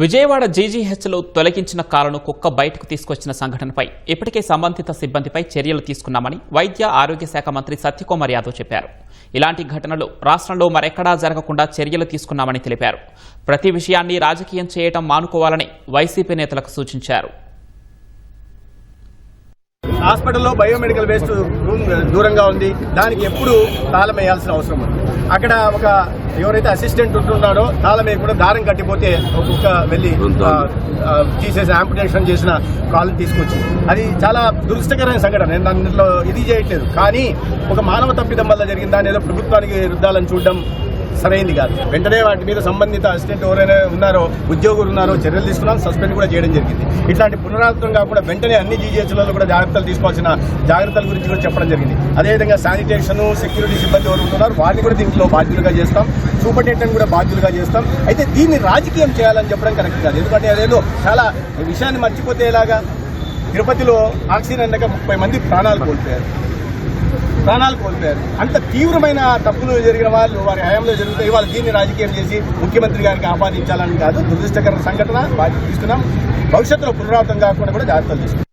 విజయవాడ జీజీహెచ్లో తొలగించిన కారును కుక్క బయటకు తీసుకొచ్చిన సంఘటనపై ఇప్పటికే సంబంధిత సిబ్బందిపై చర్యలు తీసుకున్నామని వైద్య ఆరోగ్య శాఖ మంత్రి సత్యకుమార్ యాదవ్ చెప్పారు. ఇలాంటి ఘటనలు రాష్ట్రంలో మరెక్కడా జరగకుండా చర్యలు తీసుకున్నామని తెలిపారు. ప్రతి విషయాన్ని రాజకీయం చేయటం మానుకోవాలని వైసీపీ నేతలకు సూచించారు. హాస్పిటల్లో బయోమెడికల్ వేస్ట్ రూమ్ దూరంగా ఉంది. దానికి ఎప్పుడు తాళం వేయాల్సిన అవసరం ఉంది. అక్కడ ఒక ఎవరైతే అసిస్టెంట్ ఉంటున్నాడో తాళం వేయకుండా దారం కట్టిపోతే ఒక కుక్క వెళ్ళి తీసేసి యాంపుటేషన్ చేసిన కాలు తీసుకొచ్చి అది చాలా దురదృష్టకరమైన సంఘటన. నేను దానిలో ఇది చేయట్లేదు, కానీ ఒక మానవ తప్పిదం వల్ల జరిగిన దాన్ని ఏదో ప్రభుత్వానికి రుద్దాలని చూడడం సరైంది కాదు. వెంటనే వాటి మీద సంబంధిత అసిస్టెంట్ ఎవరైనా ఉన్నారో, ఉద్యోగులు ఉన్నారో చర్యలు తీసుకున్నాం, సస్పెండ్ కూడా చేయడం జరిగింది. ఇట్లాంటి పునరావృతం కాకుండా వెంటనే అన్ని జీజీహెచ్లలో కూడా జాగ్రత్తలు తీసుకోవాల్సిన జాగ్రత్తల గురించి కూడా చెప్పడం జరిగింది. అదేవిధంగా శానిటేషన్, సెక్యూరిటీ సిబ్బంది ఎవరు ఉంటున్నారు వాటిని కూడా దీంట్లో బాధ్యులుగా చేస్తాం, సూపరింటెండెంట్ కూడా బాధ్యులుగా చేస్తాం. అయితే దీన్ని రాజకీయం చేయాలని చెప్పడం కరెక్ట్ కాదు. ఎందుకంటే అదేదో చాలా విషయాన్ని మర్చిపోతే ఎలాగా. తిరుపతిలో ఆక్సిజన్ అందక 30 మంది ప్రాణాలు కోల్పోయారు. అంత తీవ్రమైన తప్పులు జరిగిన వాళ్ళు వారి హయాంలో జరుగుతాయి. వాళ్ళు దీన్ని రాజకీయం చేసి ముఖ్యమంత్రి గారికి ఆపాదించాలని కాదు. దురదృష్టకర సంఘటన బాధ్యత తీసుకున్నాం. భవిష్యత్తులో పునరావృతం కాకుండా కూడా జాగ్రత్తలు తీసుకున్నాం.